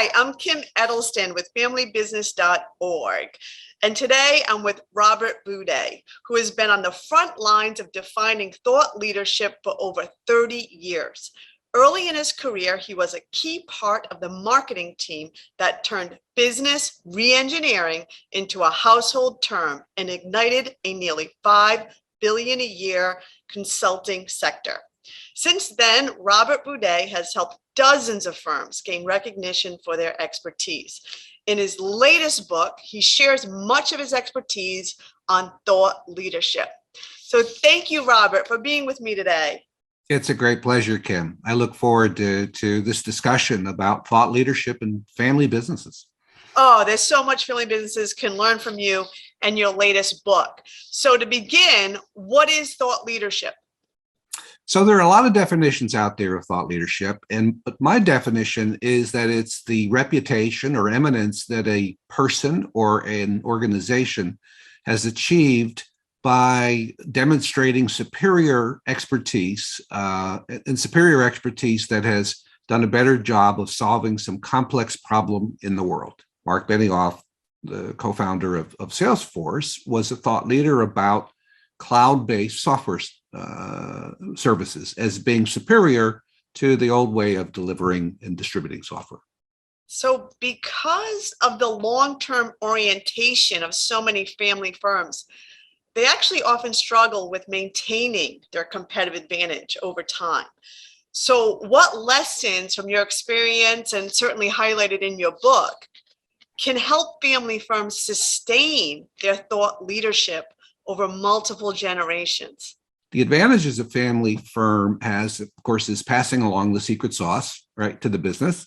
Hi, I'm Kim Eddleston with FamilyBusiness.org. And today I'm with Robert Buday, who has been on the front lines of defining thought leadership for over 30 years. Early in his career, he was a key part of the marketing team that turned business re-engineering into a household term and ignited a nearly $5 billion a year consulting sector. Since then, Robert Buday has helped dozens of firms gain recognition for their expertise. In his latest book, he shares much of his expertise on thought leadership. So thank you, Robert, for being with me today. It's a great pleasure, Kim. I look forward to this discussion about thought leadership and family businesses. Oh, there's so much family businesses can learn from you and your latest book. So to begin, what is thought leadership? So there are a lot of definitions out there of thought leadership, but my definition is that it's the reputation or eminence that a person or an organization has achieved by demonstrating superior expertise and superior expertise that has done a better job of solving some complex problem in the world. Mark Benioff, the co-founder of Salesforce, was a thought leader about cloud-based software services as being superior to the old way of delivering and distributing software. So because of the long-term orientation of so many family firms, they actually often struggle with maintaining their competitive advantage over time. So what lessons from your experience, and certainly highlighted in your book, can help family firms sustain their thought leadership over multiple generations? The advantages a family firm has, of course, is passing along the secret sauce, right, to the business.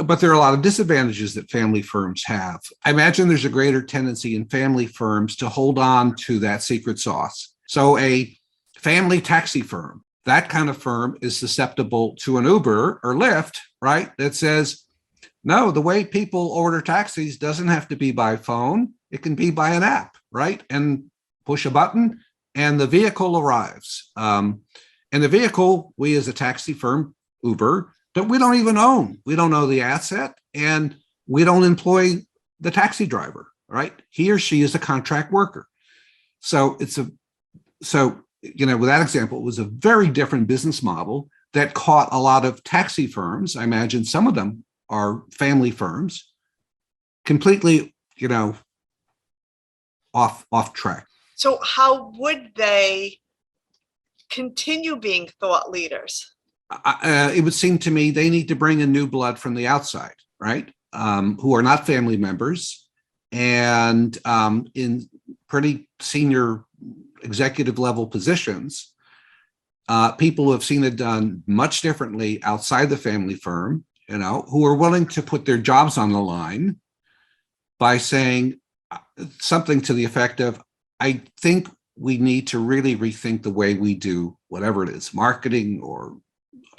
But there are a lot of disadvantages that family firms have. I imagine there's a greater tendency in family firms to hold on to that secret sauce. So a family taxi firm, that kind of firm is susceptible to an Uber or Lyft, right, that says, no, the way people order taxis doesn't have to be by phone. It can be by an app, right? And push a button and the vehicle arrives. And the vehicle, we as a taxi firm, Uber, we don't even own. We don't own the asset, and we don't employ the taxi driver, right? He or she is a contract worker. So with that example, it was a very different business model that caught a lot of taxi firms. I imagine some of them are family firms, completely, off track. So how would they continue being thought leaders? It would seem to me they need to bring in new blood from the outside, right? Who are not family members and in pretty senior executive level positions, people who have seen it done much differently outside the family firm, who are willing to put their jobs on the line by saying something to the effect of, I think we need to really rethink the way we do whatever it is, marketing or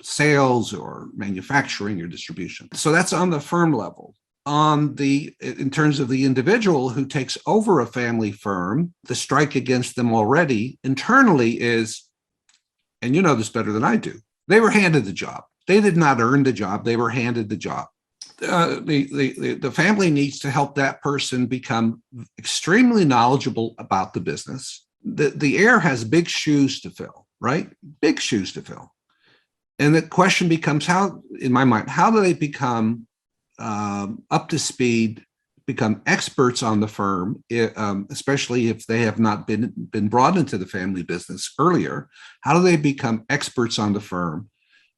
sales or manufacturing or distribution. So that's on the firm level. In terms of the individual who takes over a family firm, the strike against them already internally is, and you know this better than I do, they were handed the job. They did not earn the job. They were handed the job. The family needs to help that person become extremely knowledgeable about the business. The heir has big shoes to fill, right? Big shoes to fill. And the question becomes in my mind, how do they become up to speed, become experts on the firm, especially if they have not been brought into the family business earlier? How do they become experts on the firm?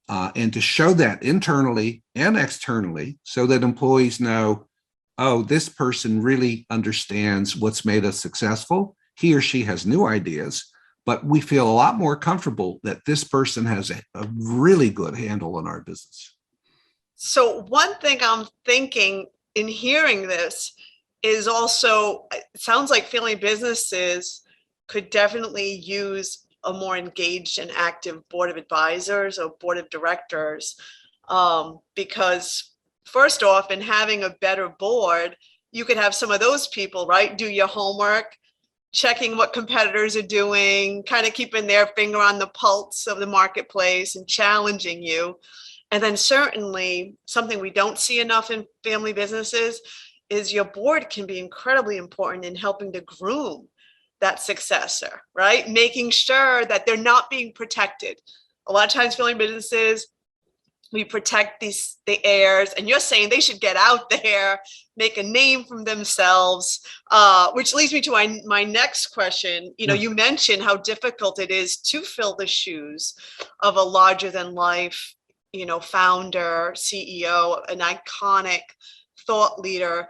And to show that internally and externally so that employees know, oh, this person really understands what's made us successful. He or she has new ideas, but we feel a lot more comfortable that this person has a really good handle on our business. So one thing I'm thinking in hearing this is also, it sounds like family businesses could definitely use a more engaged and active board of advisors or board of directors, because first off, in having a better board, you could have some of those people, right, do your homework, checking what competitors are doing, kind of keeping their finger on the pulse of the marketplace and challenging you. And then certainly something we don't see enough in family businesses is your board can be incredibly important in helping to groom that successor, right? Making sure that they're not being protected. A lot of times family businesses, we protect the heirs, and you're saying they should get out there, make a name for themselves, which leads me to my next question. You mentioned how difficult it is to fill the shoes of a larger than life, founder, CEO, an iconic thought leader.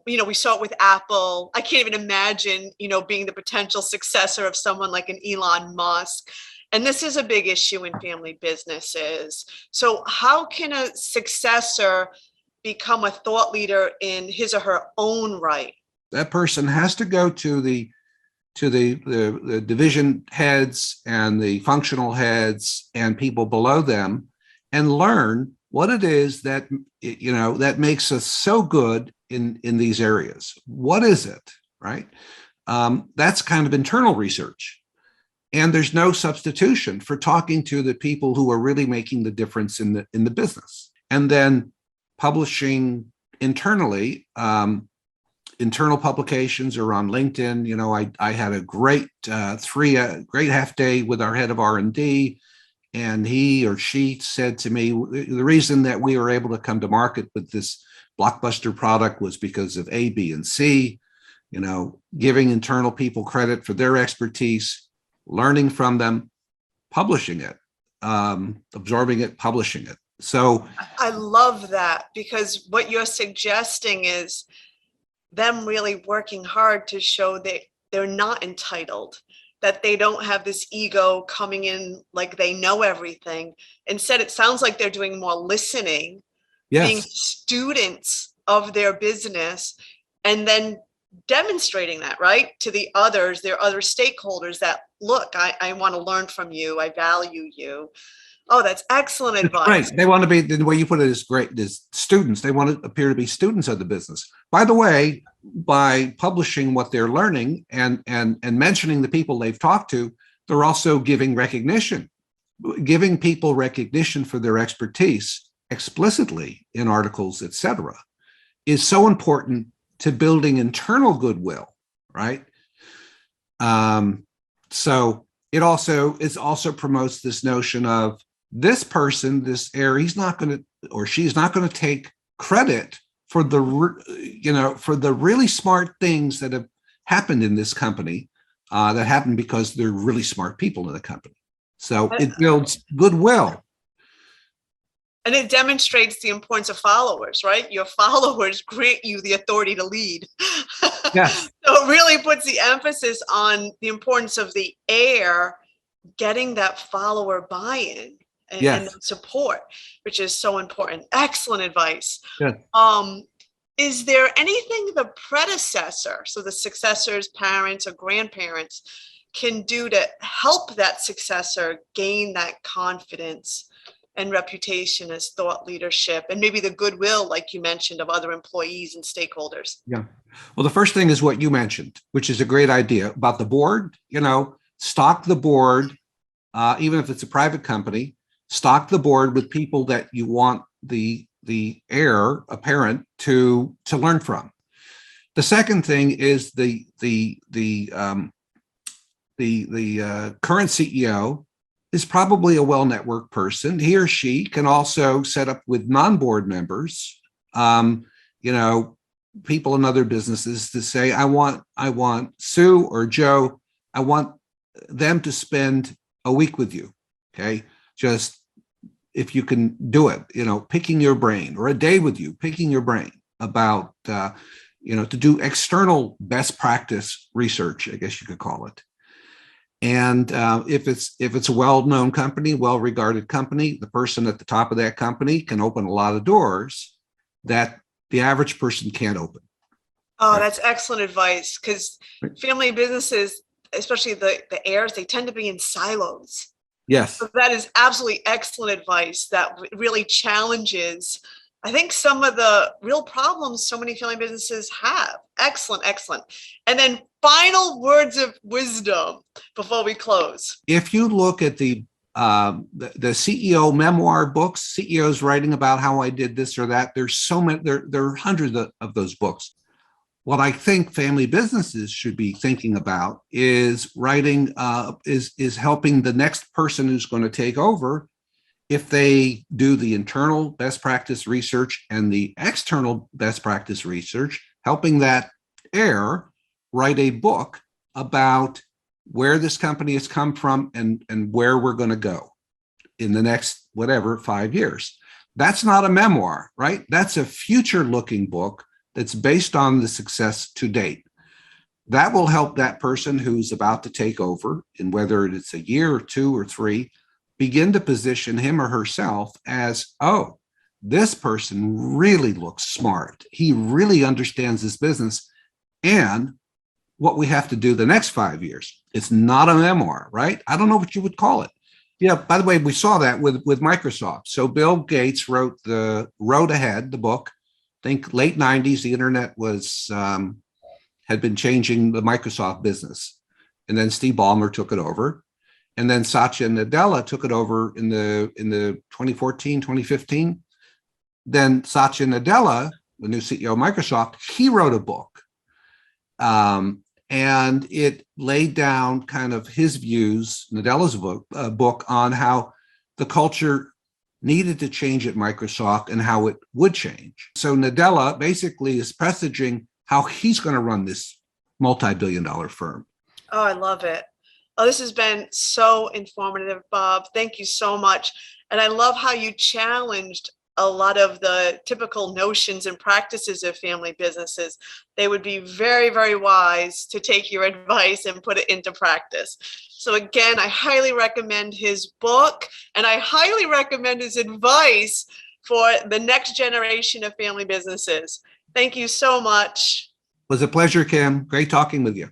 We saw it with Apple. I can't even imagine, being the potential successor of someone like an Elon Musk. And this is a big issue in family businesses. So how can a successor become a thought leader in his or her own right? That person has to go to the division heads and the functional heads and people below them and learn what it is that that makes us so good in these areas. What is it, right? That's kind of internal research. And there's no substitution for talking to the people who are really making the difference in the business. And then publishing internally, internal publications are on LinkedIn. I had a great great half day with our head of R&D, and he or she said to me, the reason that we were able to come to market with this blockbuster product was because of A, B, and C. Giving internal people credit for their expertise, learning from them, publishing it, absorbing it, publishing it. So I love that, because what you're suggesting is them really working hard to show that they're not entitled, that they don't have this ego coming in like they know everything. Instead, it sounds like they're doing more listening, being students of their business, and then demonstrating that, right, to the others, their other stakeholders, that look, I want to learn from you, I value you. Oh, that's excellent advice. Right. They want to be, the way you put it is great, is students. They want to appear to be students of the business. By the way, by publishing what they're learning and mentioning the people they've talked to, they're also giving recognition, giving people recognition for their expertise explicitly in articles, etc., is so important to building internal goodwill, right? So it also promotes this notion of this person, this heir, he's not going to, or she's not going to take credit for the really smart things that have happened in this company, that happened because they're really smart people in the company. So it builds goodwill. And it demonstrates the importance of followers, right? Your followers grant you the authority to lead. Yes. So it really puts the emphasis on the importance of the heir getting that follower buy-in and support, which is so important. Excellent advice. Yes. Is there anything the predecessor, so the successor's parents or grandparents, can do to help that successor gain that confidence and reputation as thought leadership, and maybe the goodwill, like you mentioned, of other employees and stakeholders? Yeah. Well, the first thing is what you mentioned, which is a great idea about the board. Stock the board, even if it's a private company, stock the board with people that you want the heir apparent to learn from. The second thing is the current CEO is probably a well-networked person. He or she can also set up with non-board members, people in other businesses, to say, I want Sue or Joe, I want them to spend a week with you. Okay. Just if you can do it, picking your brain, or a day with you, picking your brain about, to do external best practice research, I guess you could call it. And if it's a well-known company, well-regarded company, the person at the top of that company can open a lot of doors that the average person can't open. Oh, that's excellent advice, because family businesses, especially the heirs, they tend to be in silos. Yes. So that is absolutely excellent advice that really challenges, I think, some of the real problems so many family businesses have. Excellent, excellent. And then final words of wisdom before we close. If you look at the the CEO memoir books, CEOs writing about how I did this or that. There's so many, there are hundreds of those books. What I think family businesses should be thinking about is writing, is helping the next person who's going to take over, if they do the internal best practice research and the external best practice research, helping that heir write a book about where this company has come from and where we're going to go in the next, whatever, 5 years. That's not a memoir, right? That's a future looking book that's based on the success to date. That will help that person who's about to take over, and whether it's a year or 2 or 3, begin to position him or herself as, oh, this person really looks smart. He really understands this business and what we have to do the next 5 years. It's not a memoir, right? I don't know what you would call it. Yeah, by the way, we saw that with Microsoft. So Bill Gates wrote the Road Ahead, the book. I think late 90s, the internet was had been changing the Microsoft business. And then Steve Ballmer took it over. And then Satya Nadella took it over in the 2014, 2015. Then Satya Nadella, the new CEO of Microsoft, he wrote a book. And it laid down kind of his views, Nadella's book on how the culture needed to change at Microsoft and how it would change. So Nadella basically is presaging how he's going to run this multi-billion-dollar firm. Oh, I love it. Oh, this has been so informative, Bob. Thank you so much. And I love how you challenged a lot of the typical notions and practices of family businesses. They would be very, very wise to take your advice and put it into practice. So again, I highly recommend his book, and I highly recommend his advice for the next generation of family businesses. Thank you so much. It was a pleasure, Kim. Great talking with you.